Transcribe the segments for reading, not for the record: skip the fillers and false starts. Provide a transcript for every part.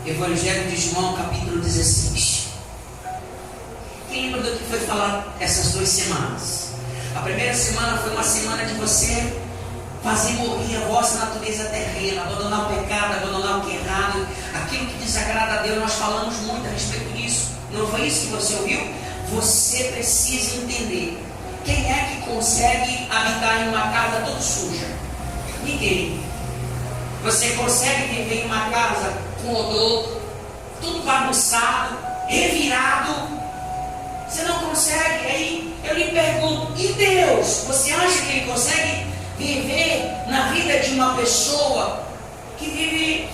Evangelho de João, capítulo 16. Quem lembra do que foi falado essas 2 semanas? A primeira semana foi uma semana de você fazer morrer a vossa natureza terrena, abandonar o pecado, abandonar o que é errado, aquilo que desagrada a Deus. Nós falamos muito a respeito disso. Não foi isso que você ouviu? Você precisa entender. Quem é que consegue habitar em uma casa toda suja? Ninguém. Você consegue viver em uma casa com odor, tudo bagunçado, revirado? Você não consegue. Aí eu lhe pergunto, e Deus? Você acha que Ele consegue viver na vida de uma pessoa que vive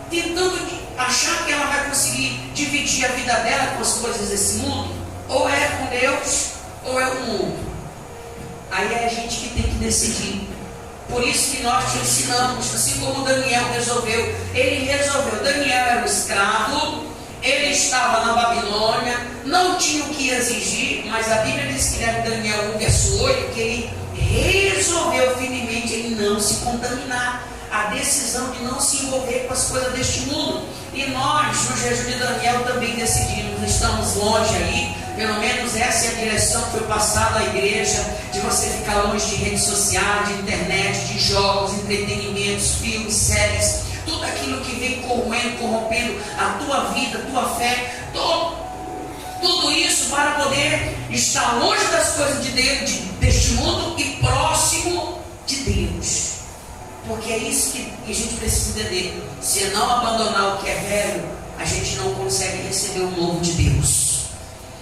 tentando achar que ela vai conseguir dividir a vida dela com as coisas desse mundo? Ou é com Deus, ou é o mundo. Aí é a gente que tem que decidir. Por isso que nós te ensinamos, assim como Daniel resolveu. Ele resolveu. Daniel era um escravo, ele estava na Babilônia, não tinha o que exigir, mas a Bíblia diz que em Daniel 1, verso 8, que ele resolveu firmemente ele não se contaminar. A decisão de não se envolver com as coisas deste mundo. E nós, no jejum de Daniel, também decidimos. Estamos longe aí, pelo menos essa é a direção que foi passada à igreja, de você ficar longe de redes sociais, de internet, de jogos, entretenimentos, filmes, séries, tudo aquilo que vem corrompendo a tua vida, a tua fé, tudo isso para poder estar longe das coisas de Deus, deste mundo, e próximo de Deus. Porque é isso que a gente precisa entender. Se não abandonar o que é velho, a gente não consegue receber o novo de Deus.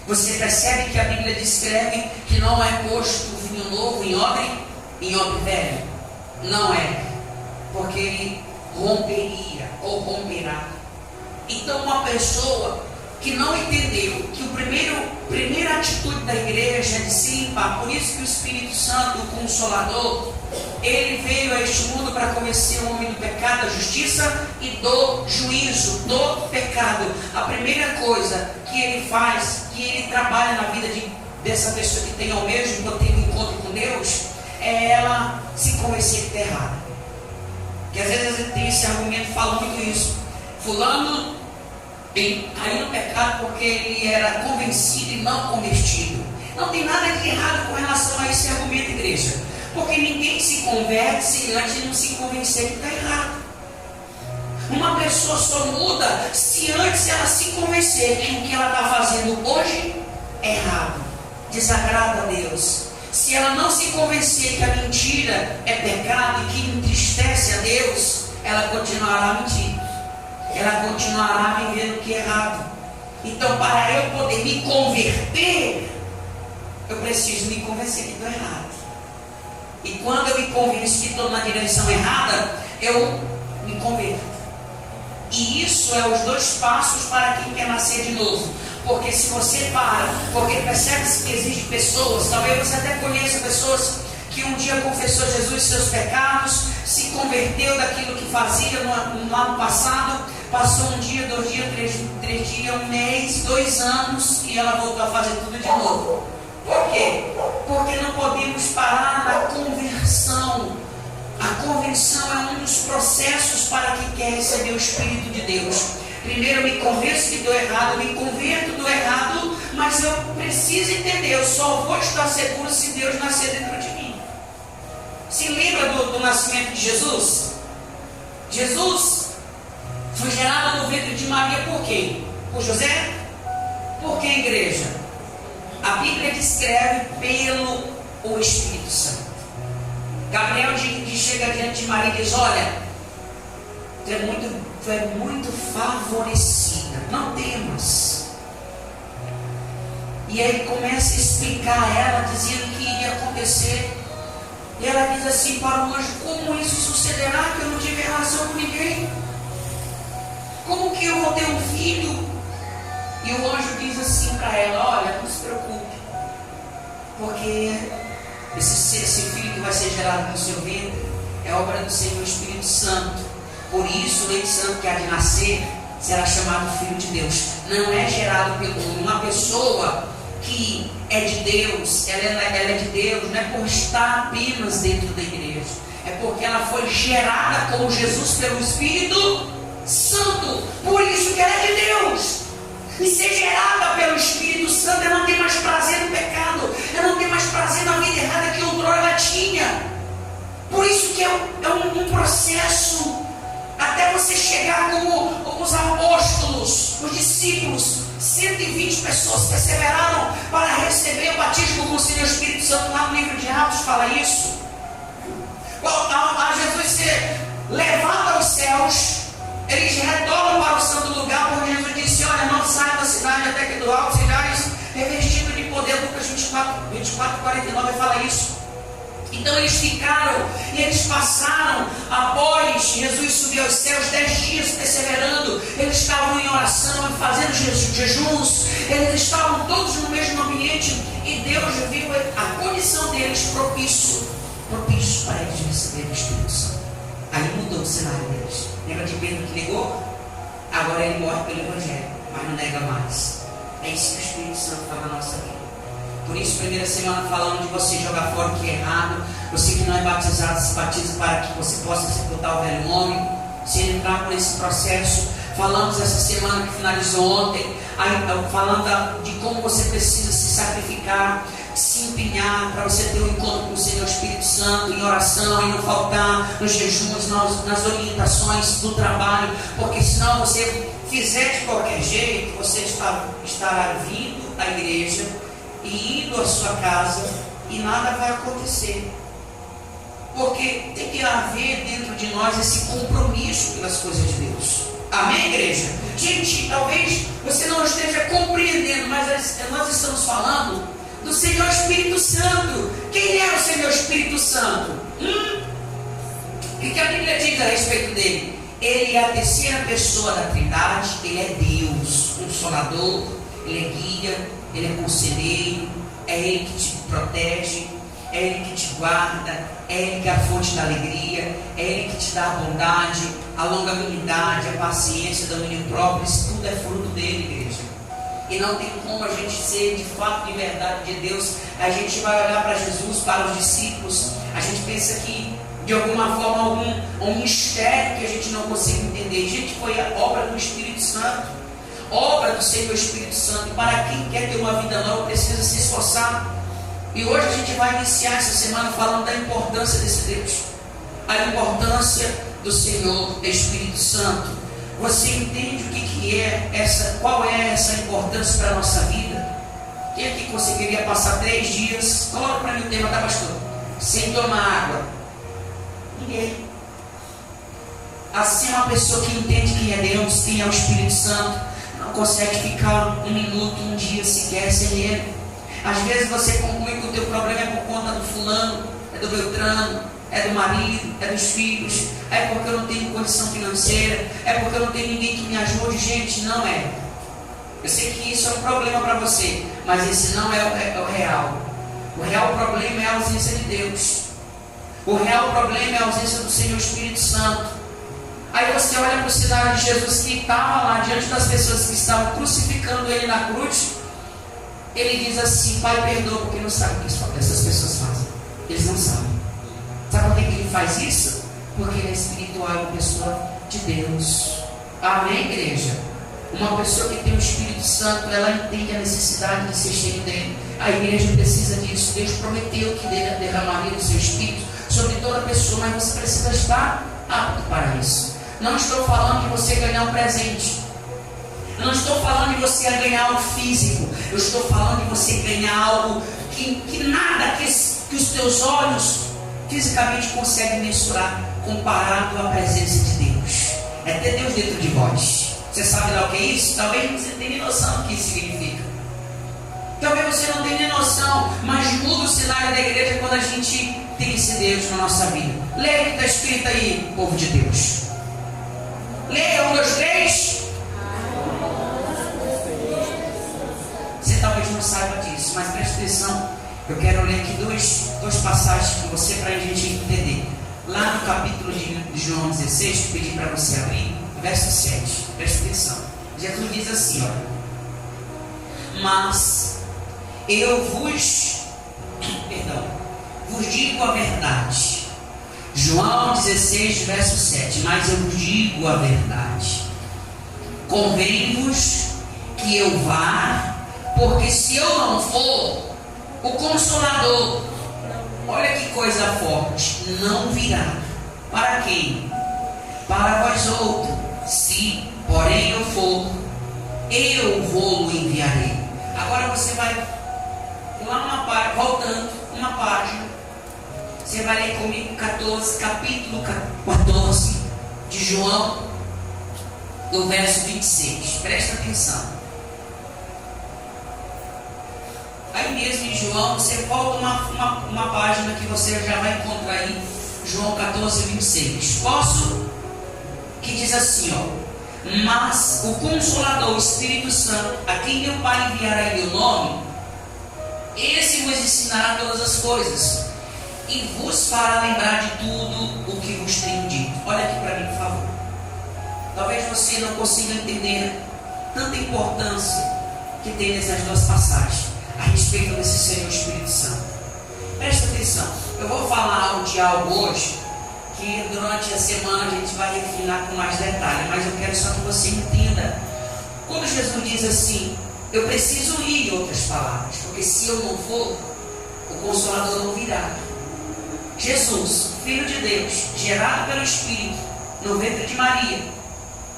Você percebe que a Bíblia descreve que não é posto vinho novo em odre velho? Não é. Porque ele romperia ou romperá. Então uma pessoa que não entendeu que a primeira atitude da igreja é de se limpar. Por isso que o Espírito Santo, o Consolador, ele veio a este mundo para convencer o homem do pecado, da justiça e do juízo, do pecado. A primeira coisa que ele faz, que ele trabalha na vida dessa pessoa que tem ao mesmo, que tem um encontro com Deus, é ela se convencer que está errada. Que às vezes ele tem esse argumento, fala muito isso. Fulano caiu no pecado porque ele era convencido e não convertido. Não tem nada de errado com relação a esse argumento, igreja. Porque ninguém se converte se antes não se convencer que está errado. Uma pessoa só muda se antes ela se convencer que o que ela está fazendo hoje é errado, desagrada a Deus. Se ela não se convencer que a mentira é pecado e que entristece a Deus, ela continuará a mentir. Ela continuará vivendo o que é errado. Então, para eu poder me converter, eu preciso me convencer que estou errado. E quando eu me convenço que estou na direção errada, eu me converto. E isso é os 2 passos para quem quer nascer de novo. Porque se você porque percebe que existem pessoas, talvez você até conheça pessoas que um dia confessou Jesus seus pecados, se converteu daquilo que fazia lá no passado, passou 1 dia, 2 dias, 3 dias, 1 mês, 2 anos, e ela voltou a fazer tudo de novo. Por quê? Porque não podemos parar na conversão. A conversão é um dos processos para quem quer receber o Espírito de Deus. Primeiro eu me convenço que estou errado, eu me converto do errado, mas eu preciso entender, eu só vou estar seguro se Deus nascer dentro de mim. Se lembra do nascimento de Jesus? Jesus foi gerado no ventre de Maria por quem? Por José? Por que, igreja? A Bíblia descreve pelo o Espírito Santo. Gabriel chega diante de Maria e diz: olha, tu é muito favorecida, não temas. E aí começa a explicar a ela, dizendo o que iria acontecer. E ela diz assim para o anjo: como isso sucederá que eu não tive relação com ninguém? Como que eu vou ter um filho? E o anjo diz assim para ela: olha, não se preocupe, porque esse filho que vai ser gerado no seu ventre é obra do Senhor Espírito Santo. Por isso o leite santo que há de nascer será chamado Filho de Deus. Não é gerado pelo homem. Uma pessoa que é de Deus, ela é de Deus, não é por estar apenas dentro da igreja, é porque ela foi gerada com Jesus pelo Espírito Santo. Por e ser gerada pelo Espírito Santo. Ela não tem mais prazer no pecado, ela não tem mais prazer na vida errada que outrora ela tinha. Por isso que é um processo até você chegar como os apóstolos, os discípulos. 120 pessoas perseveraram para receber o batismo com o Senhor Espírito Santo. Lá no livro de Atos fala isso. A Jesus ser levado aos céus, eles retornam para o santo lugar, porque Jesus disse: olha, não saia da cidade até que do alto sejais revestido de poder. Lucas 24, 49 fala isso. Então eles ficaram e eles passaram, após Jesus subir aos céus, 10 dias perseverando. Eles estavam em oração, fazendo jejuns, eles estavam todos no mesmo ambiente, e Deus viu a condição deles propício para eles receberem o Espírito Santo. Aí mudou o cenário deles. Lembra de Pedro que negou? Agora ele morre pelo Evangelho, mas não nega mais. É isso que o Espírito Santo faz na nossa vida. Por isso, primeira semana falando de você jogar fora o que é errado. Você que não é batizado, se batiza para que você possa sepultar o velho homem. Se entrar por esse processo. Falamos essa semana que finalizou ontem, falando de como você precisa se sacrificar, se empenhar para você ter um encontro com o Senhor Espírito Santo, em oração, e não faltar nos jejuns, nas orientações do trabalho, porque senão você fizer de qualquer jeito, você estará vindo à igreja e indo à sua casa e nada vai acontecer. Porque tem que haver dentro de nós esse compromisso pelas coisas de Deus. Amém, igreja? Gente, talvez você não esteja compreendendo, mas nós estamos falando do Senhor Espírito Santo. Quem é o Senhor Espírito Santo? O que a Bíblia diz a respeito dele? Ele é a terceira pessoa da Trindade. Ele é Deus, Consolador. Ele é guia, ele é conselheiro. É ele que te protege, é ele que te guarda, é ele que é a fonte da alegria, é ele que te dá a bondade, a longanimidade, a paciência, o domínio próprio. Isso tudo é fruto dele, igreja. E não tem como a gente ser de fato, de verdade de Deus. A gente vai olhar para Jesus, para os discípulos, a gente pensa que de alguma forma um mistério que a gente não consegue entender. Gente, foi a obra do Espírito Santo, obra do Senhor Espírito Santo. E para quem quer ter uma vida nova precisa se esforçar. E hoje a gente vai iniciar essa semana falando da importância desse Deus, a importância do Senhor Espírito Santo. Você entende o que é essa, qual é essa importância para a nossa vida? Quem aqui conseguiria passar 3 dias, coloca para mim o tema, tá, pastor? Sem tomar água? Ninguém. Assim, uma pessoa que entende quem é Deus, quem é o Espírito Santo, não consegue ficar 1 minuto, 1 dia sequer sem Ele. Às vezes você conclui que o teu problema é por conta do fulano, é do Beltrano, é do marido, é dos filhos, é porque eu não tenho condição financeira, é porque eu não tenho ninguém que me ajude. Gente, não é. Eu sei que isso é um problema para você, mas esse não é o real. O real problema é a ausência de Deus. O real problema é a ausência do Senhor Espírito Santo. Aí você olha para o cenário de Jesus que estava lá diante das pessoas que estavam crucificando Ele na cruz. Ele diz assim: Pai, perdoa, porque não sabe o que essas pessoas fazem. Eles não sabem. Sabe por que ele faz isso? Porque ele é espiritual, é uma pessoa de Deus. Amém, igreja? Uma pessoa que tem o Espírito Santo, ela entende a necessidade de ser cheio dele. A igreja precisa disso. Deus prometeu que derramaria o seu Espírito sobre toda pessoa, mas você precisa estar apto para isso. Não estou falando de você ganhar um presente. Eu não estou falando de você ganhar algo físico. Eu estou falando de você ganhar algo que nada que os teus olhos fisicamente conseguem mensurar, comparado à presença de Deus. É ter Deus dentro de vós. Você sabe lá o que é isso? Talvez você não tenha nem noção do que isso significa. Talvez você não tenha nem noção, mas muda o cenário da igreja quando a gente tem esse Deus na nossa vida. Leia o que está escrito aí, povo de Deus. Leia 1, 2, 3. Você talvez não saiba disso, mas preste atenção. Eu quero ler aqui duas passagens com você para a gente entender. Lá no capítulo de João 16, que eu pedi para você abrir, verso 7. Preste atenção. Jesus diz assim, olha: Mas eu vos digo a verdade. João 16, verso 7. Mas eu vos digo a verdade. Convém-vos que eu vá, porque se eu não for, o Consolador, olha que coisa forte, não virá. Para quem? Para vós outros. Se, porém, eu for, eu vou enviarei. Agora você vai lá voltando uma página. Você vai ler comigo capítulo 14 de João, do verso 26. Presta atenção. Aí mesmo em João, você volta uma página que você já vai encontrar aí, João 14, 26. Que diz assim, ó: mas o Consolador, o Espírito Santo, a quem meu Pai enviará em meu nome, esse vos ensinará todas as coisas e vos fará lembrar de tudo o que vos tenho dito. Olha aqui para mim, por favor. Talvez você não consiga entender tanta importância que tem nessas duas passagens a respeito desse Senhor Espírito Santo. Presta atenção. Eu vou falar de algo hoje que durante a semana a gente vai refinar com mais detalhe, mas eu quero só que você entenda. Quando Jesus diz assim, eu preciso ir, em outras palavras, porque se eu não for, o Consolador não virá. Jesus, Filho de Deus, gerado pelo Espírito, no ventre de Maria,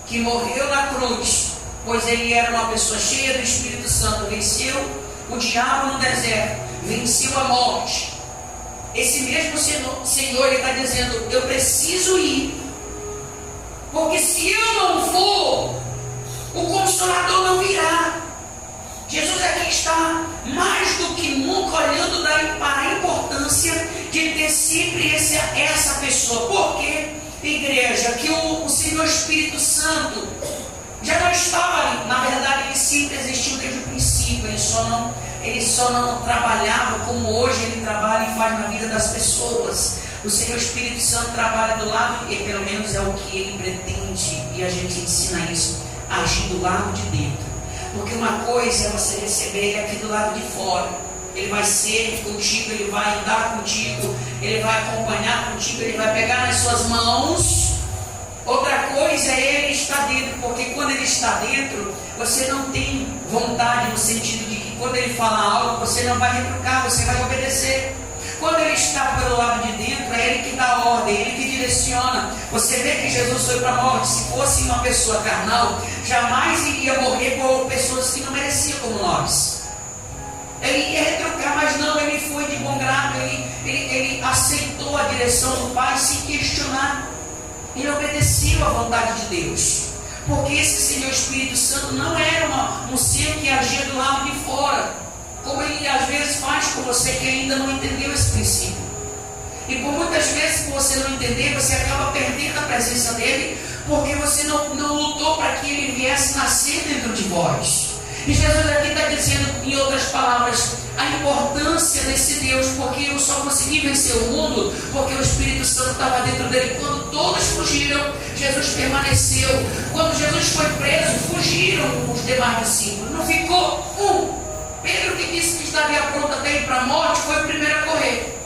que morreu na cruz, pois ele era uma pessoa cheia do Espírito Santo, venceu o diabo no deserto, venceu a morte. Esse mesmo Senhor, ele está dizendo, eu preciso ir, porque se eu não for, o Consolador não virá. Jesus aqui está mais do que nunca olhando para a importância de ter sempre essa pessoa. Por quê, igreja? Que o Senhor Espírito Santo já não estava ali. Na verdade, ele sempre existiu desde o princípio. Ele só não trabalhava como hoje ele trabalha e faz na vida das pessoas. O Senhor Espírito Santo trabalha do lado, e pelo menos é o que ele pretende, e a gente ensina isso, agir do lado de dentro. Porque uma coisa é você receber ele aqui do lado de fora. Ele vai ser contigo, ele vai andar contigo, ele vai acompanhar contigo, ele vai pegar nas suas mãos. Outra coisa é ele estar dentro, porque quando ele está dentro, você não tem vontade no sentido de que quando ele fala algo, você não vai retrucar, você vai obedecer. Quando ele está pelo lado de dentro, é ele que dá a ordem, ele que direciona. Você vê que Jesus foi para a morte. Se fosse uma pessoa carnal, jamais iria morrer por pessoas que não mereciam como nós. Ele ia retrucar, mas não, ele foi de bom grado, ele aceitou a direção do Pai sem questionar. Ele obedeceu à vontade de Deus. Porque esse Senhor Espírito Santo não era um ser que agia do lado de fora, como ele às vezes faz com você que ainda não entendeu esse princípio. E por muitas vezes que você não entender, você acaba perdendo a presença dele, porque você não lutou para que ele viesse nascer dentro de vós. E Jesus aqui está dizendo, em outras palavras, a importância desse Deus, porque eu só consegui vencer o mundo porque o Espírito Santo estava dentro dele. Quando todos fugiram, Jesus permaneceu. Quando Jesus foi preso, fugiram os demais discípulos. Não ficou um. Pedro, que disse que estaria pronto até ir para a morte, foi o primeiro a correr.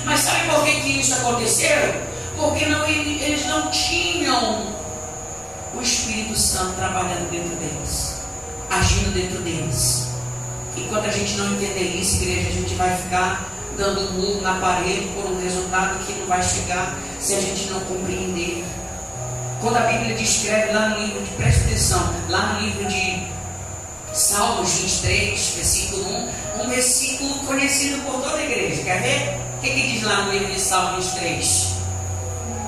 Mas sabe por que isso aconteceu? Porque eles não tinham o Espírito Santo trabalhando dentro deles, agindo dentro deles. Enquanto a gente não entender isso, igreja, a gente vai ficar dando um murro na parede por um resultado que não vai chegar se a gente não compreender. Quando a Bíblia descreve lá no livro de, presta atenção, lá no livro de Salmos 23, versículo 1, um versículo conhecido por toda a igreja. Quer ver? O que diz lá no livro de Salmos 23?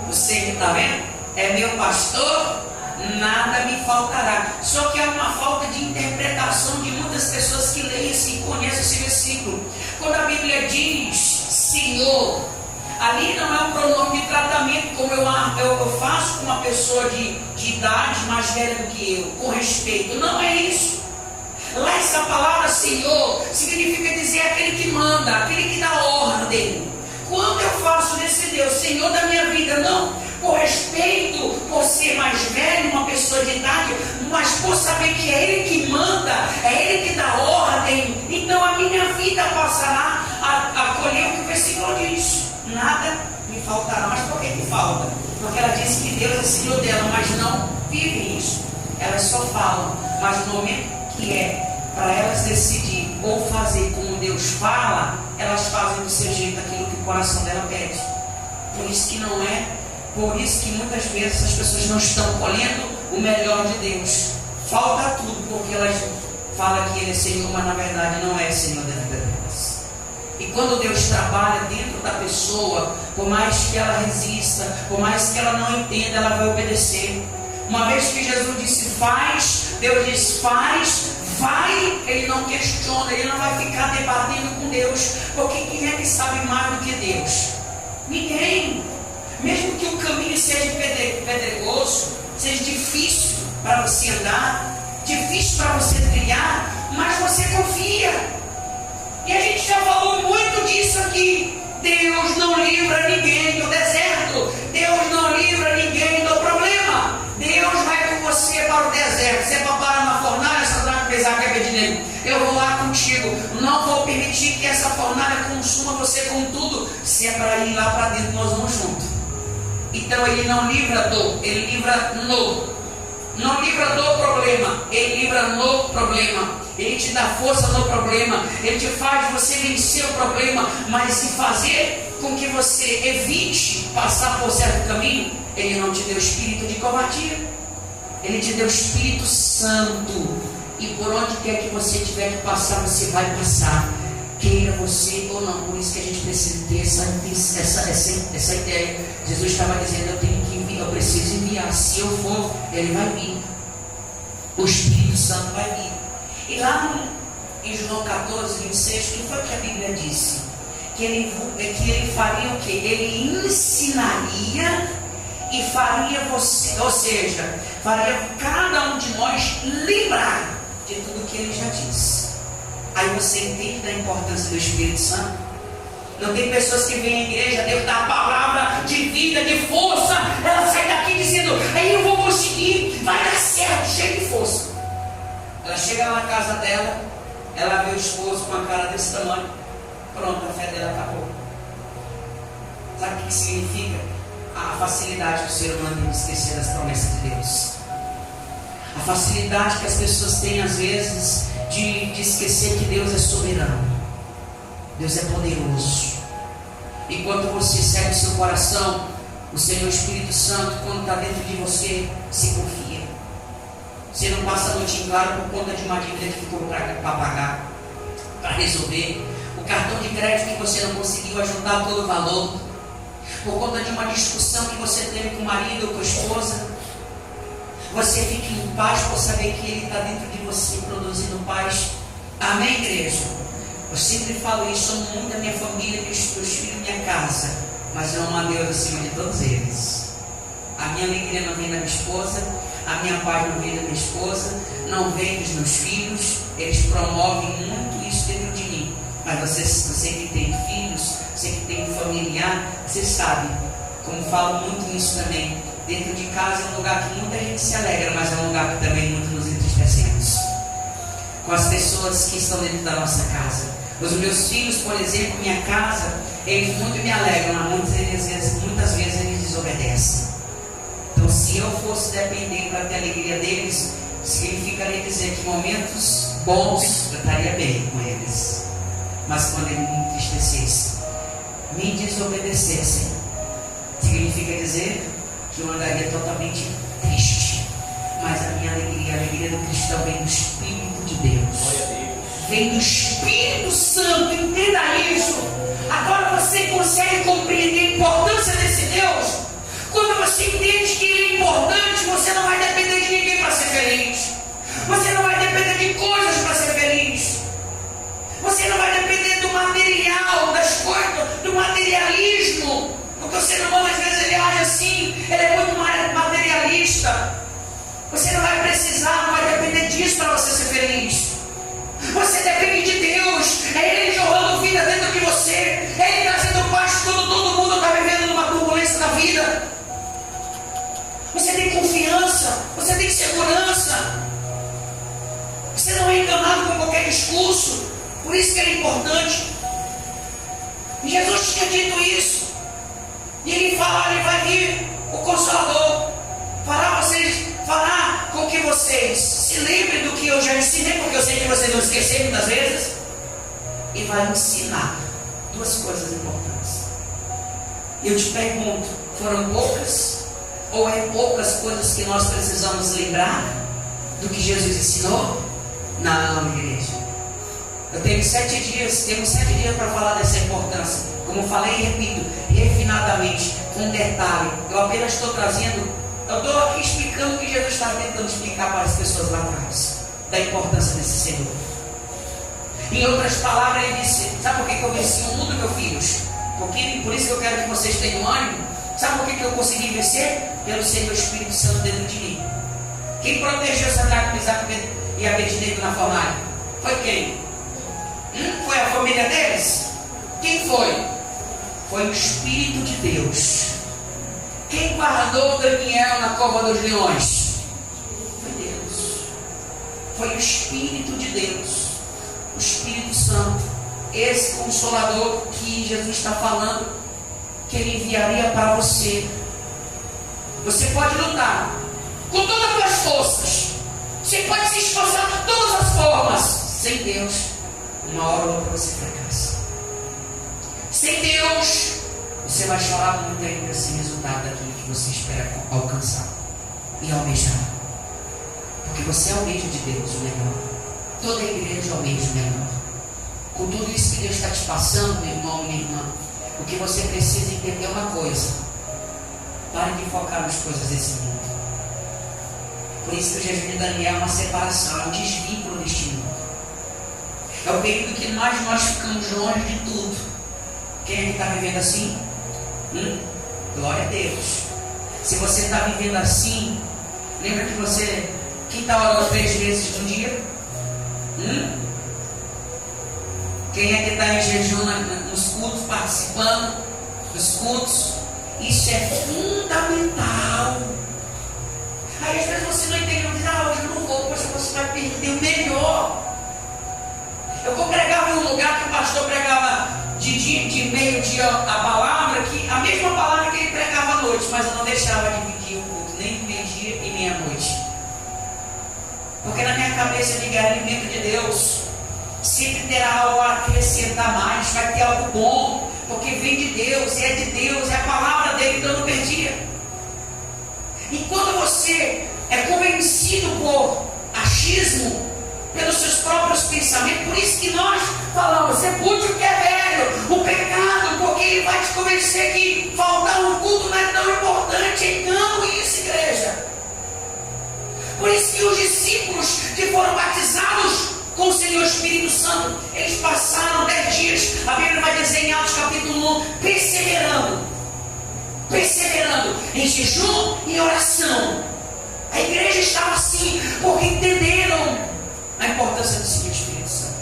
Você que está vendo? É meu pastor, nada me faltará. Só que há uma falta de interpretação de muitas pessoas que leem e conhecem esse versículo. Quando a Bíblia diz Senhor, ali não é um pronome de tratamento como eu faço com uma pessoa de idade mais velha do que eu, com respeito. Não é isso. Lá essa palavra Senhor significa dizer aquele que manda, aquele que dá ordem. Quando eu faço desse Deus Senhor da minha vida, não por respeito, por ser mais velho, uma pessoa de idade, mas por saber que é Ele que manda, é Ele que dá ordem, então a minha vida passará a colher o que o versículo diz. Nada me faltará. Mas por que falta? Porque ela disse que Deus é Senhor dela, mas não vive isso. elas só falam, mas no momento que é para elas decidir ou fazer como Deus fala, elas fazem do seu jeito aquilo que o coração dela pede. Por isso que muitas vezes as pessoas não estão colhendo o melhor de Deus. Falta tudo, porque elas falam que Ele é Senhor, mas na verdade não é Senhor da vida delas. E quando Deus trabalha dentro da pessoa, por mais que ela resista, por mais que ela não entenda, ela vai obedecer. Uma vez que Jesus disse faz, Deus diz faz, vai. Ele não questiona, ele não vai ficar debatendo com Deus, porque quem é que sabe mais do que Deus? Ninguém. Mesmo que o caminho seja pedregoso, seja difícil para você andar, difícil para você trilhar, mas você confia. E a gente já falou muito disso aqui. Deus não livra ninguém do deserto. Deus não livra ninguém do problema. Deus vai com você para o deserto. Você vai parar na fornalha, Sadraque, Mesaque e Abednego. Eu vou lá contigo. Não vou permitir que essa fornalha consuma você com tudo. Se é para ir lá para dentro, nós vamos juntos. Então Ele não livra Ele livra não livra do problema, Ele livra no problema. Ele te dá força no problema, Ele te faz você vencer o problema, mas se fazer com que você evite passar por certo caminho, Ele não te deu espírito de covardia, Ele te deu Espírito Santo, e por onde quer que você tiver que passar, você vai passar, queira você ou não. Por isso que a gente precisa ter essa ideia. Jesus estava dizendo, eu preciso enviar, se eu for, Ele vai vir, o Espírito Santo vai vir. E lá em João 14, 26, o que foi que a Bíblia disse? Que ele faria o quê? Ele ensinaria e faria você, ou seja, faria cada um de nós lembrar de tudo que Ele já disse. Aí você entende da importância do Espírito Santo? Não tem pessoas que vêm à igreja, Deus dá a palavra de vida, de força, ela sai daqui dizendo, aí eu vou conseguir, vai dar certo, cheio de força. Ela chega lá na casa dela, ela vê o esposo com a cara desse tamanho, pronto, a fé dela acabou. Sabe o que significa? A facilidade que o ser humano tem de esquecer das promessas de Deus. A facilidade que as pessoas têm às vezes de esquecer que Deus é soberano. Deus é poderoso. Enquanto você segue o seu coração, o Senhor Espírito Santo, quando está dentro de você, se confia. Você não passa a noite em claro por conta de uma dívida que ficou para pagar, para resolver. O cartão de crédito que você não conseguiu ajuntar todo o valor, por conta de uma discussão que você teve com o marido ou com a esposa. Você fica em paz por saber que Ele está dentro de você, produzindo paz. Amém, igreja? Eu sempre falo isso, amo muito a minha família, meus filhos, minha casa, mas eu amo a Deus acima de todos eles. A minha alegria não vem da minha esposa, a minha paz não vem da minha esposa, não vem dos meus filhos. Eles promovem muito isso dentro de mim. Mas você que tem filhos, você que tem um familiar, você sabe, como falo muito nisso também, dentro de casa é um lugar que muita gente se alegra, mas é um lugar que também muito nos entristecemos com as pessoas que estão dentro da nossa casa. Os meus filhos, por exemplo, minha casa, eles muito me alegram, mas muitas vezes eles desobedecem. Então, se eu fosse depender para ter a alegria deles, significaria dizer que momentos bons eu estaria bem com eles, mas quando eles me entristecessem, me desobedecessem, significa dizer que eu andaria totalmente triste. Mas a minha alegria, a alegria do cristão vem do Espírito de Deus, vem do Espírito Santo. Entenda isso. Agora você consegue compreender a importância desse Deus? Quando você entende que Ele é importante, você não vai depender de ninguém para ser feliz. Você não vai depender de coisas para ser feliz. Você não vai depender do material, das coisas, do materialismo. Porque o ser humano às vezes ele age assim, ele é muito materialista. Você não vai precisar, não vai depender disso para você ser feliz. Você depende de Deus. É Ele jorrando vida dentro de você. É Ele trazendo paz quando todo mundo está vivendo numa turbulência da vida. Você tem confiança, você tem segurança. Você não é enganado com qualquer discurso. Por isso que ele é importante. E Jesus tinha dito isso. E Ele fala, Ele vai vir, o Consolador, fará com que vocês se lembrem do que eu já ensinei, porque eu sei que vocês vão esquecer muitas vezes, e vai ensinar duas coisas importantes. Eu te pergunto, foram poucas ou é poucas coisas que nós precisamos lembrar do que Jesus ensinou? Não, igreja. Eu tenho 7 dias, temos 7 dias para falar dessa importância. Como falei e repito, refinadamente, com detalhe. Eu apenas estou trazendo, eu estou aqui explicando o que Jesus está tentando explicar para as pessoas lá atrás, da importância desse Senhor. Em outras palavras, ele disse: sabe por que eu venci o mundo, meus filhos? Por isso que eu quero que vocês tenham ânimo. Sabe por que eu consegui vencer? Pelo Senhor Espírito Santo dentro de mim. Quem protegeu Sadraque, Mesaque e Abednego na fornalha? Foi quem? Foi a família deles? Quem foi? Foi o Espírito de Deus. Quem guardou Daniel na cova dos leões? Foi Deus. Foi o Espírito de Deus, o Espírito Santo, esse Consolador que Jesus está falando, que Ele enviaria para você. Você pode lutar com todas as suas forças, você pode se esforçar de todas as formas. Sem Deus, uma hora ou outra você fracassa. Sem Deus, você vai chorar muito ainda sem resultado daquilo que você espera alcançar e almejar. Porque você almeja de Deus o melhor. Toda a igreja almeja o melhor. Com tudo isso que Deus está te passando, meu irmão e minha irmã, o que você precisa entender é uma coisa: pare de focar nas coisas desse mundo. Por isso que o jejum de Daniel é uma separação, é um desvínculo deste mundo. É o período que nós ficamos longe de tudo. Quem é que está vivendo assim? Glória a Deus. Se você está vivendo assim, lembra que você, quem está orando 3 vezes no dia? Quem é que está em jejum nos cultos, participando dos cultos? Isso é fundamental. Aí às vezes você não entende, diz: hoje eu não vou, poxa, você vai perder o melhor. Eu congregava em um lugar que o pastor pregava de meio-dia a palavra, que a mesma palavra que ele pregava à noite, mas eu não deixava dividir o culto, nem de meio-dia e meia-noite. Porque na minha cabeça eu digo: alimento de Deus, sempre terá algo a acrescentar mais, vai ter algo bom, porque vem de Deus, é a palavra dele, então eu não perdia. E quando você é convencido por achismo, pelos seus próprios pensamentos, por isso que nós falamos: sepulte o que é velho, o pecado, porque ele vai te convencer que faltar um culto não é tão importante. Então, isso, igreja. Por isso que os discípulos que foram batizados com o Senhor Espírito Santo, eles passaram 10 dias, a Bíblia vai dizer em Atos capítulo 1, perseverando em jejum e oração. A igreja estava assim, porque entenderam a importância do Senhor Espírito Santo.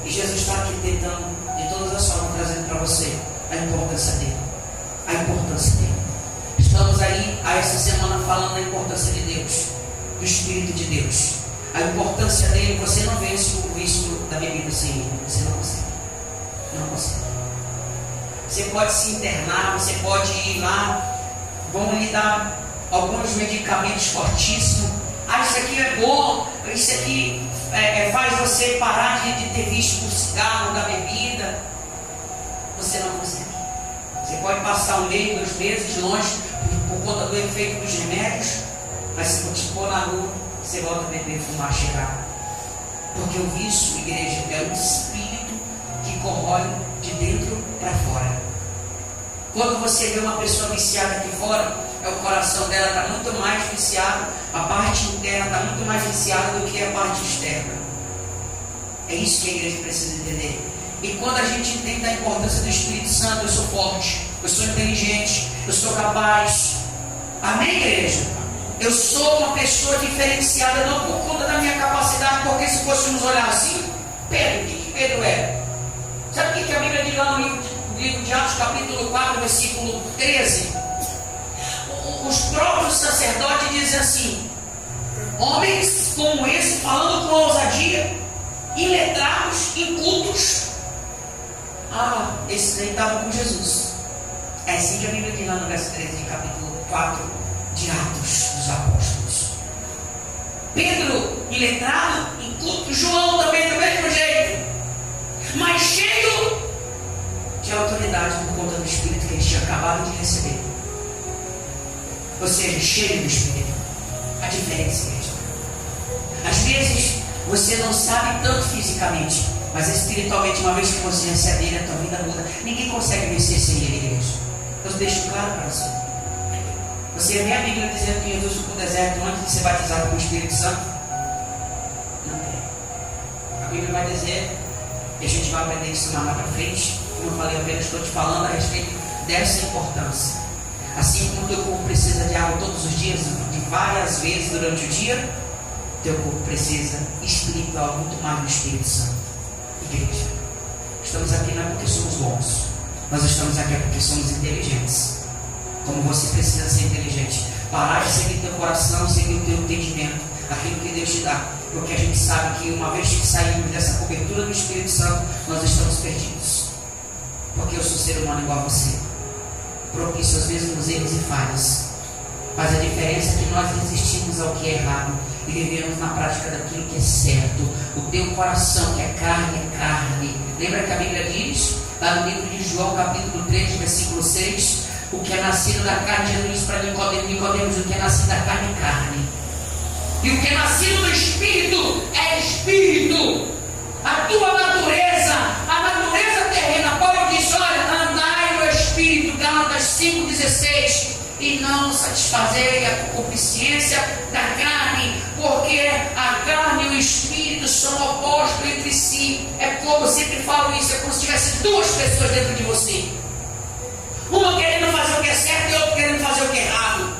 E Jesus está aqui tentando, de todas as formas, trazendo para você a importância dele. A importância dele. Estamos aí, essa semana, falando da importância de Deus, do Espírito de Deus. A importância dele, você não vence o vício da bebida sem ele. Você não consegue. Não consegue. Você pode se internar, você pode ir lá, vão lhe dar alguns medicamentos fortíssimos. Isso aqui é bom, isso aqui faz você parar de ter vício do cigarro, da bebida. Você não consegue. Você pode passar 1 mês, 2 meses longe por conta do efeito dos remédios, mas se você for na rua, você volta a beber, fumar, cheirar. Porque o vício, igreja, é um espírito que corrói de dentro para fora. Quando você vê uma pessoa viciada aqui fora, o coração dela está muito mais viciado, a parte interna está muito mais viciada do que a parte externa. É isso que a igreja precisa entender. E quando a gente entende a importância do Espírito Santo, eu sou forte, eu sou inteligente, eu sou capaz. Amém, igreja? Eu sou uma pessoa diferenciada, não por conta da minha capacidade, porque se fôssemos olhar assim, Pedro, o que Pedro era? Sabe o que a Bíblia diz lá no livro de Atos, capítulo 4, versículo 13? Os próprios sacerdotes dizem assim: homens como esse, falando com ousadia, iletrados, incultos. Esses aí estavam com Jesus. É assim que a Bíblia diz lá no verso 13 de capítulo 4 de Atos dos Apóstolos. Pedro, iletrado, inculto, João também do mesmo jeito, mas cheio de autoridade por conta do Espírito que eles tinham acabado de receber. Ou seja, cheio do Espírito. A diferença, igreja. Às vezes você não sabe tanto fisicamente, mas espiritualmente, uma vez que você recebe ele, a tua vida muda. Ninguém consegue vencer sem ele, igreja. Eu deixo claro para você. Você vê a Bíblia dizendo que Jesus foi para o deserto antes de ser batizado com o Espírito Santo? Não é. A Bíblia vai dizer, e a gente vai aprender isso mais lá para frente. Como eu falei, eu apenas estou te falando a respeito dessa importância. Assim como o teu corpo precisa de água todos os dias, de várias vezes durante o dia, teu corpo precisa espiritual muito mais do Espírito Santo. Igreja, estamos aqui não é porque somos bons, nós estamos aqui porque somos inteligentes. Como você precisa ser inteligente, parar de seguir teu coração, seguir o teu entendimento, aquilo que Deus te dá, porque a gente sabe que uma vez que saímos dessa cobertura do Espírito Santo, nós estamos perdidos. Porque eu sou ser humano igual a você, propício às mesmos erros e falhas, mas a diferença é que nós resistimos ao que é errado e vivemos na prática daquilo que é certo. O teu coração, que é carne. Lembra que a Bíblia diz, lá no livro de João, capítulo 3, versículo 6, o que é nascido da carne, Jesus disse para Nicodemos, o que é nascido da carne é carne. E o que é nascido do Espírito é Espírito. A tua natureza, a natureza terrena, Paulo diz, olha, andai no Espírito, Gálatas 5,16, e não satisfazei a concupiscência da carne, porque a carne e o Espírito são opostos entre si. É como eu sempre falo isso, é como se tivesse duas pessoas dentro de você. Uma querendo fazer o que é certo e outra querendo fazer o que é errado.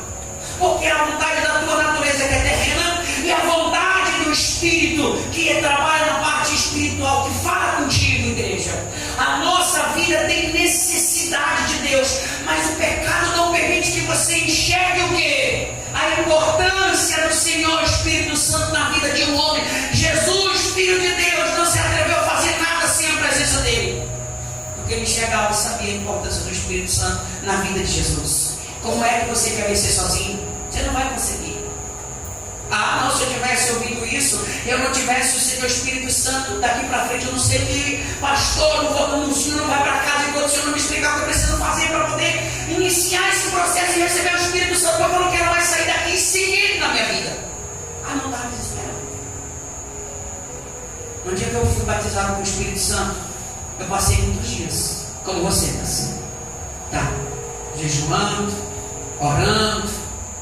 Porque a vontade da tua natureza que é terrena e a vontade do Espírito que trabalha na parte espiritual, que fala contigo, igreja. A nossa vida tem necessidade de Deus, mas o pecado não permite que você enxergue o quê? A importância do Senhor Espírito Santo na vida de um homem. Jesus, Filho de Deus, não se atreveu a fazer nada sem a presença dele, porque ele enxergava e sabia a importância do Espírito Santo na vida de Jesus. Como é que você quer vencer sozinho? Você não vai conseguir. Ah, não, se eu tivesse ouvido isso, eu não tivesse o Senhor Espírito Santo daqui para frente, eu não sei que pastor, o senhor não vai para casa enquanto o senhor não me explicar o que eu preciso fazer para poder iniciar esse processo e receber o Espírito Santo, porque eu não quero mais sair daqui sem ele na minha vida. Ah, não estava desesperado. No dia que eu fui batizado com o Espírito Santo, eu passei muitos dias, como você está assim, tá? Jejuando, orando,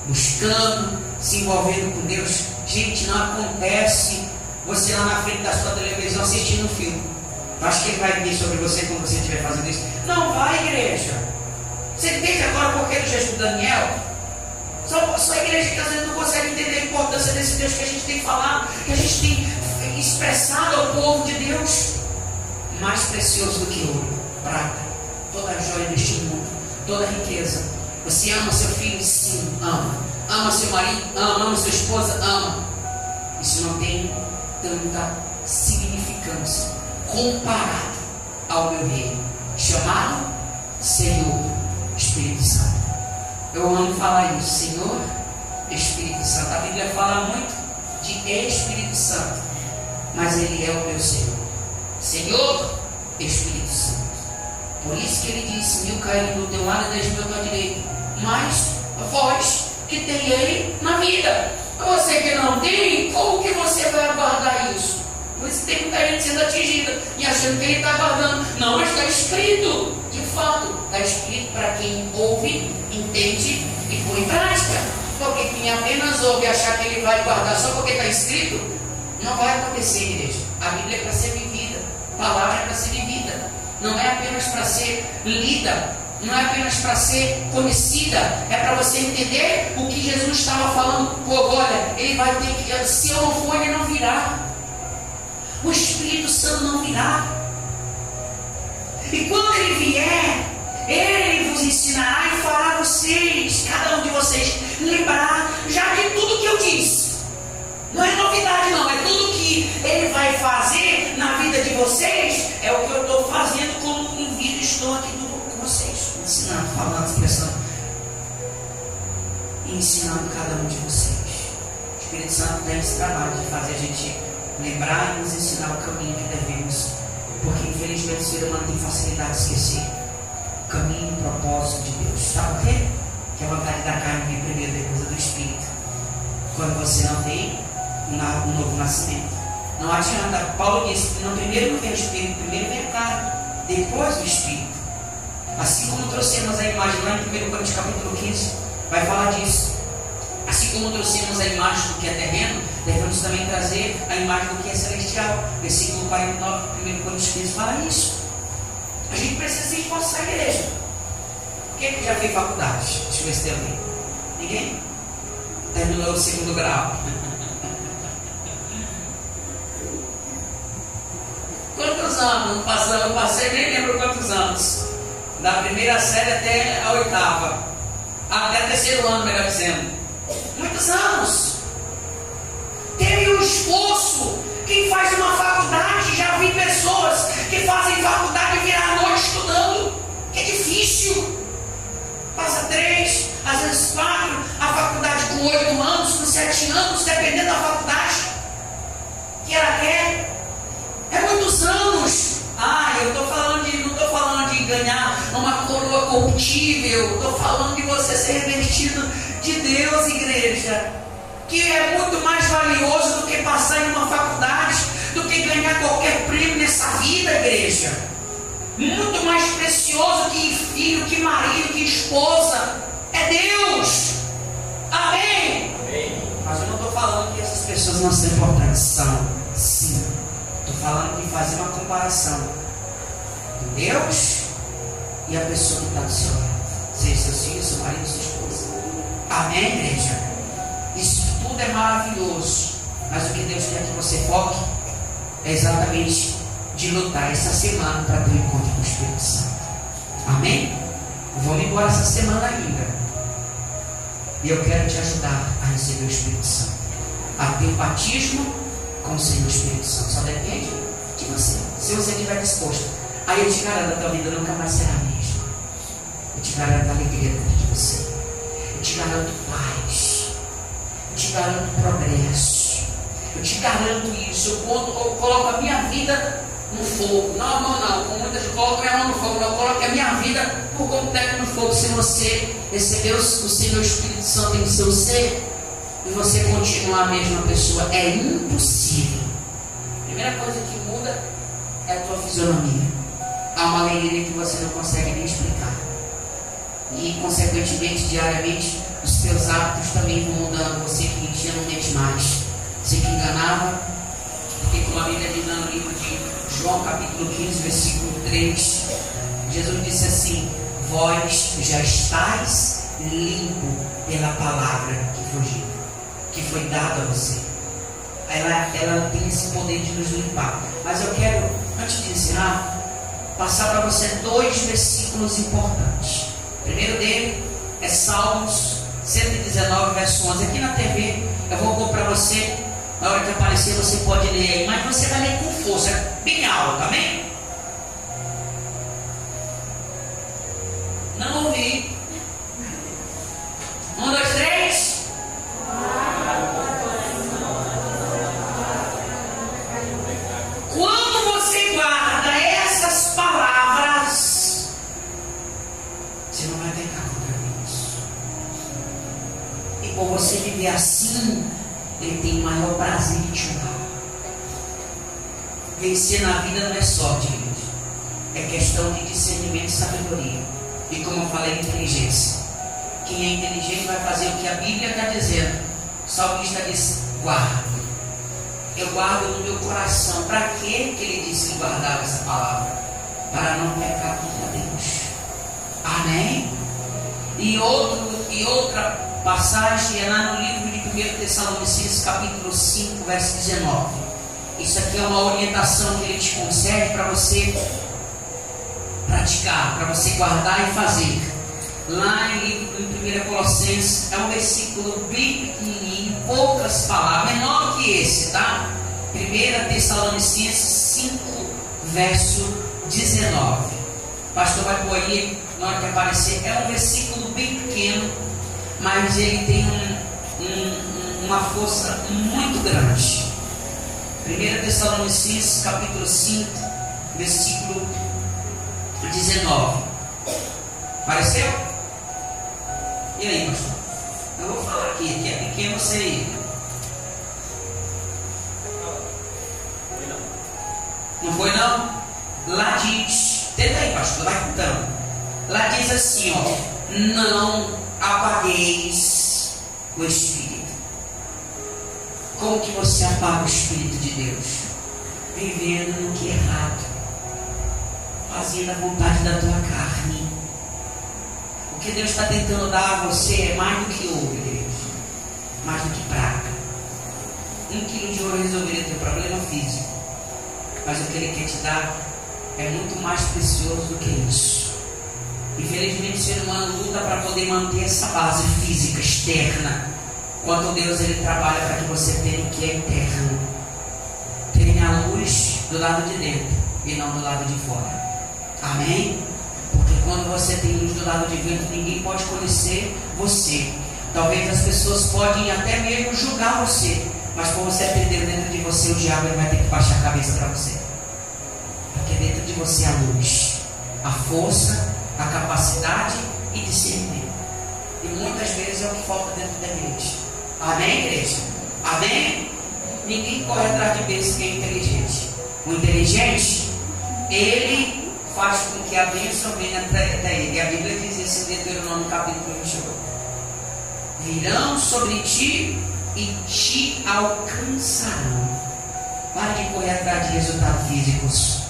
buscando, se envolvendo com Deus. Gente, não acontece você lá na frente da sua televisão assistindo um filme. Acho que ele vai vir sobre você quando você estiver fazendo isso. Não vai, igreja. Você entende agora por que do jejum de Daniel? Só a igreja que às vezes não consegue entender a importância desse Deus que a gente tem falado, que a gente tem expressado ao povo de Deus. Mais precioso do que ouro, prata, toda a joia deste mundo, toda a riqueza. Você ama seu filho? Sim, ama. Ama seu marido? Ama. Ama sua esposa? Ama. Isso não tem tanta significância comparado ao meu reino, chamado Senhor Espírito Santo. Eu amo falar isso, Senhor Espírito Santo. A Bíblia fala muito de Espírito Santo, mas Ele é o meu Senhor. Senhor Espírito Santo. Por isso que Ele disse: 1000 cairão do teu lado e 10.000 à tua direita, mas vós que tem Ele na vida. Você que não tem, como que você vai aguardar isso? Você tem muita gente sendo atingida e achando que Ele está aguardando. Não, mas está escrito, de fato, está escrito para quem ouve, entende e põe em prática. Porque quem apenas ouve e achar que Ele vai guardar só porque está escrito, não vai acontecer, igreja. A Bíblia é para ser vivida, a palavra é para ser vivida, não é apenas para ser lida, não é apenas para ser conhecida, é para você entender o que Jesus estava falando para o povo. Olha, Ele vai ter que, se eu não for, Ele não virá. O Espírito Santo não virá. E quando Ele vier, Ele vos ensinará e fará vocês, cada um de vocês, lembrar já de tudo que eu disse. Não é novidade não, é tudo que Ele vai fazer na vida de vocês, é o que eu estou fazendo como um vídeo, estou aqui com vocês, ensinando, falando, expressando, e ensinando cada um de vocês. O Espírito Santo tem esse trabalho de fazer a gente lembrar e nos ensinar o caminho que devemos, porque infelizmente o ser humano tem facilidade de esquecer o caminho e o propósito de Deus. Sabe por quê? Que a vontade da carne vem primeiro, depois a do Espírito. Quando você não tem um novo nascimento, não adianta. Paulo disse que primeiro não vem o Espírito, primeiro vem a carne, depois o Espírito. Assim como trouxemos a imagem lá em 1 Coríntios capítulo 15, vai falar disso. Assim como trouxemos a imagem do que é terreno, devemos também trazer a imagem do que é celestial. Versículo 49, 1 Coríntios 15 fala isso. A gente precisa se esforçar, igreja. Quem é que já fez faculdade? Deixa eu ver se tem alguém. Ninguém? Terminou o segundo grau. Quantos anos passamos? Eu passei, nem lembro quantos anos. Da primeira série até a oitava. Até o terceiro ano, melhor dizendo. Muitos anos. Teve um esforço. Quem faz uma faculdade, já vi pessoas que fazem faculdade e viram a noite estudando. Que é difícil. Passa 3, às vezes 4, a faculdade com 8 anos, com 7 anos, dependendo da faculdade que ela quer. É muitos anos. Eu não estou falando de ganhar uma coroa corruptível. Estou falando de você ser revestido de Deus, igreja. Que é muito mais valioso do que passar em uma faculdade, do que ganhar qualquer prêmio nessa vida, igreja. Muito mais precioso que filho, que marido, que esposa. É Deus. Amém? Amém. Mas eu não estou falando que essas pessoas não são importantes. São, sim. Estou falando de fazer uma comparação de Deus e a pessoa que está do seu lado. Seja seus filhos, seu marido, sua esposa. Amém, igreja? Isso tudo é maravilhoso. Mas o que Deus quer que você foque é exatamente de lutar essa semana para ter um encontro com o Espírito Santo. Amém? Vamos embora essa semana ainda. E eu quero te ajudar a receber o Espírito Santo, a ter o batismo com o Senhor Espírito Santo. Só depende de você. Se você estiver disposto, aí eu te garanto, a tua vida nunca mais será a mesma. Eu te garanto a alegria dentro de você. Eu te garanto paz. Eu te garanto progresso. Eu te garanto isso. Eu coloco a minha vida no fogo. Não. Com muitas coloco minha mão no fogo. Eu coloco a minha vida por completo no fogo. Se você receber o Senhor Espírito Santo em seu ser e você continuar a mesma pessoa, é impossível. A primeira coisa que muda é a tua fisionomia. Há uma alegria que você não consegue nem explicar. E consequentemente, diariamente, os teus hábitos também vão mudando. Você que mentia não mente mais. Você que enganava, porque como a Bíblia diz lá no livro de João capítulo 15, versículo 3, Jesus disse assim: vós já estáis limpo pela palavra que foi dada a você. Ela tem esse poder de nos limpar. Mas eu quero, antes de encerrar, passar para você 2 versículos importantes. O primeiro dele é Salmos 119, verso 11. Aqui na TV eu vou pôr para você. Na hora que aparecer você pode ler aí, mas você vai ler com força, bem alto, amém? Não ouvi. 1, 2, 3. Quando você guarda essas palavras, você não vai pecar contra Deus. E por você viver assim, Ele tem o maior prazer de te honrar. Vencer na vida não é sorte, gente. É questão de discernimento e sabedoria. E como eu falei, inteligência. Quem é inteligente vai fazer o que a Bíblia está dizendo. O salmista diz: guarda. Eu guardo no meu coração. Para que ele disse que guardava essa palavra? Para não pecar contra Deus. Amém? E outra passagem é lá no livro de 1 Tessalonicenses capítulo 5, verso 19. Isso aqui é uma orientação que ele te concede para você praticar, para você guardar e fazer. Lá em 1 Colossenses, é um versículo bem pequenininho, poucas palavras, menor do que esse, tá? 1 Tessalonicenses 5, verso 19. O pastor vai pôr aí, na hora que aparecer. É um versículo bem pequeno, mas ele tem um uma força muito grande. 1 Tessalonicenses capítulo 5, versículo 19. Apareceu? E aí, pastor? Eu vou falar aqui, que é pequeno, você. Não foi não? Lá diz, tenta aí, pastor, vai contando. Lá diz assim, ó: não apagueis o Espírito. Como que você apaga o Espírito de Deus? Vivendo no que é errado, fazendo a vontade da tua carne. O que Deus está tentando dar a você é mais do que ouro, igreja, mais do que prata. 1 quilo de ouro resolveria teu problema físico, mas o que Ele quer te dar é muito mais precioso do que isso. Infelizmente o ser humano luta para poder manter essa base física externa, enquanto Deus Ele trabalha para que você tenha o que é eterno. Tenha a luz do lado de dentro e não do lado de fora. Amém? Porque quando você tem luz do lado de dentro, ninguém pode conhecer você. Talvez as pessoas podem até mesmo julgar você, mas por você ter dentro de você, o diabo ele vai ter que baixar a cabeça para você. Porque dentro de você há luz, a força, a capacidade e discernimento. E muitas vezes é o que falta dentro da igreja. Amém, igreja? Amém? Ninguém corre atrás de bênção que é inteligente. O inteligente, ele faz com que a bênção venha até ele. E a Bíblia diz isso em Deuteronômio capítulo 28. Virão sobre ti e te alcançarão. Pare de correr atrás de resultados físicos.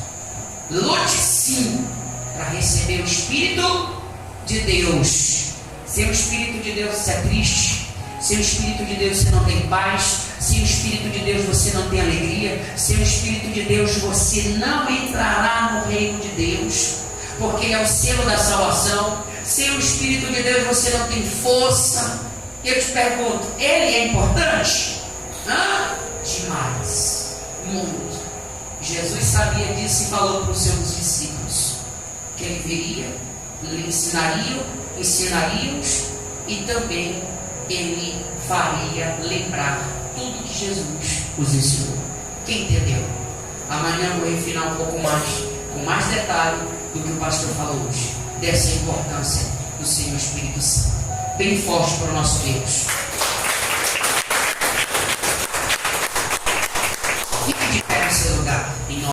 Lute sim para receber o Espírito de Deus. Sem o Espírito de Deus você é triste. Sem o Espírito de Deus você não tem paz. Sem o Espírito de Deus você não tem alegria. Sem o Espírito de Deus você não entrará no reino de Deus, porque Ele é o selo da salvação. Sem o Espírito de Deus você não tem força. Eu te pergunto, Ele é importante? Demais, muito. Jesus sabia disso e falou para os seus discípulos que Ele viria, lhe ensinaria-os e também Ele faria lembrar tudo que Jesus os ensinou. Quem entendeu? Amanhã eu vou refinar um pouco mais, com mais detalhe do que o pastor falou hoje, dessa importância do Senhor Espírito Santo. Bem forte para o nosso Deus. Fique de pé no seu lugar.